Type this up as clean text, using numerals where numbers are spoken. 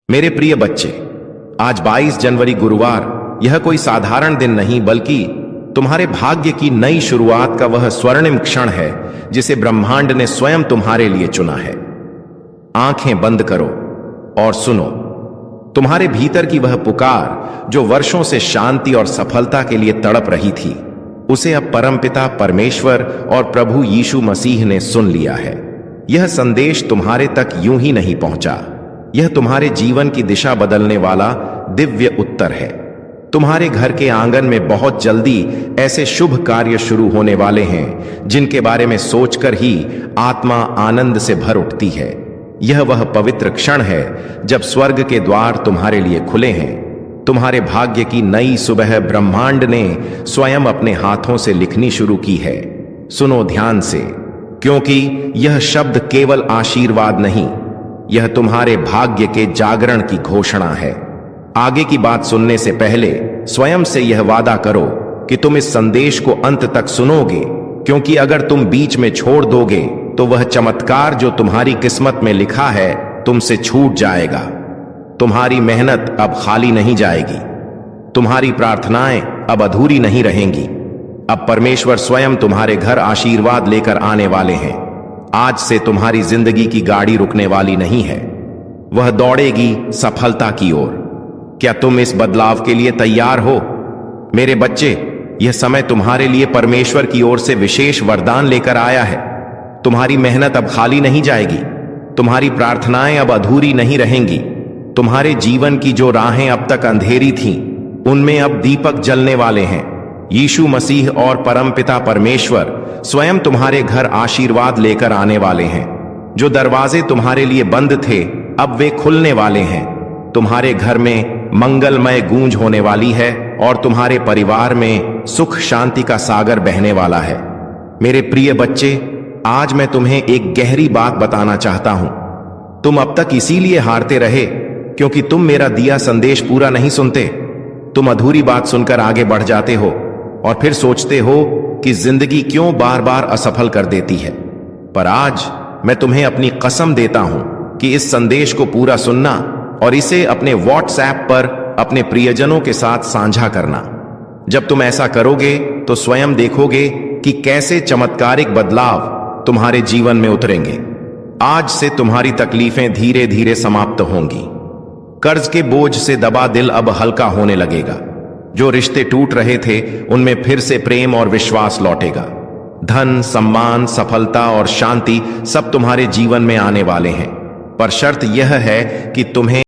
मेरे प्रिय बच्चे, आज 22 जनवरी गुरुवार यह कोई साधारण दिन नहीं बल्कि तुम्हारे भाग्य की नई शुरुआत का वह स्वर्णिम क्षण है जिसे ब्रह्मांड ने स्वयं तुम्हारे लिए चुना है। आंखें बंद करो और सुनो। तुम्हारे भीतर की वह पुकार जो वर्षों से शांति और सफलता के लिए तड़प रही थी, उसे अब परमपिता परमेश्वर और प्रभु यीशु मसीह ने सुन लिया है। यह संदेश तुम्हारे तक यूं ही नहीं पहुंचा, यह तुम्हारे जीवन की दिशा बदलने वाला दिव्य उत्तर है। तुम्हारे घर के आंगन में बहुत जल्दी ऐसे शुभ कार्य शुरू होने वाले हैं जिनके बारे में सोचकर ही आत्मा आनंद से भर उठती है। यह वह पवित्र क्षण है जब स्वर्ग के द्वार तुम्हारे लिए खुले हैं। तुम्हारे भाग्य की नई सुबह ब्रह्मांड ने स्वयं अपने हाथों से लिखनी शुरू की है। सुनो ध्यान से, क्योंकि यह शब्द केवल आशीर्वाद नहीं, यह तुम्हारे भाग्य के जागरण की घोषणा है। आगे की बात सुनने से पहले स्वयं से यह वादा करो कि तुम इस संदेश को अंत तक सुनोगे, क्योंकि अगर तुम बीच में छोड़ दोगे तो वह चमत्कार जो तुम्हारी किस्मत में लिखा है तुमसे छूट जाएगा। तुम्हारी मेहनत अब खाली नहीं जाएगी, तुम्हारी प्रार्थनाएं अब अधूरी नहीं रहेंगी। अब परमेश्वर स्वयं तुम्हारे घर आशीर्वाद लेकर आने वाले हैं। आज से तुम्हारी जिंदगी की गाड़ी रुकने वाली नहीं है, वह दौड़ेगी सफलता की ओर। क्या तुम इस बदलाव के लिए तैयार हो? मेरे बच्चे, यह समय तुम्हारे लिए परमेश्वर की ओर से विशेष वरदान लेकर आया है। तुम्हारी मेहनत अब खाली नहीं जाएगी, तुम्हारी प्रार्थनाएं अब अधूरी नहीं रहेंगी। तुम्हारे जीवन की जो राहें अब तक अंधेरी थीं, उनमें अब दीपक जलने वाले हैं। यीशु मसीह और परमपिता परमेश्वर स्वयं तुम्हारे घर आशीर्वाद लेकर आने वाले हैं। जो दरवाजे तुम्हारे लिए बंद थे, अब वे खुलने वाले हैं। तुम्हारे घर में मंगलमय गूंज होने वाली है और तुम्हारे परिवार में सुख शांति का सागर बहने वाला है। मेरे प्रिय बच्चे, आज मैं तुम्हें एक गहरी बात बताना चाहता हूं। तुम अब तक इसीलिए हारते रहे क्योंकि तुम मेरा दिया संदेश पूरा नहीं सुनते। तुम अधूरी बात सुनकर आगे बढ़ जाते हो और फिर सोचते हो कि जिंदगी क्यों बार बार असफल कर देती है। पर आज मैं तुम्हें अपनी कसम देता हूं कि इस संदेश को पूरा सुनना और इसे अपने व्हाट्सएप पर अपने प्रियजनों के साथ साझा करना। जब तुम ऐसा करोगे तो स्वयं देखोगे कि कैसे चमत्कारिक बदलाव तुम्हारे जीवन में उतरेंगे। आज से तुम्हारी तकलीफें धीरे धीरे समाप्त होंगी। कर्ज के बोझ से दबा दिल अब हल्का होने लगेगा। जो रिश्ते टूट रहे थे, उनमें फिर से प्रेम और विश्वास लौटेगा। धन, सम्मान, सफलता और शांति सब तुम्हारे जीवन में आने वाले हैं। पर शर्त यह है कि तुम्हें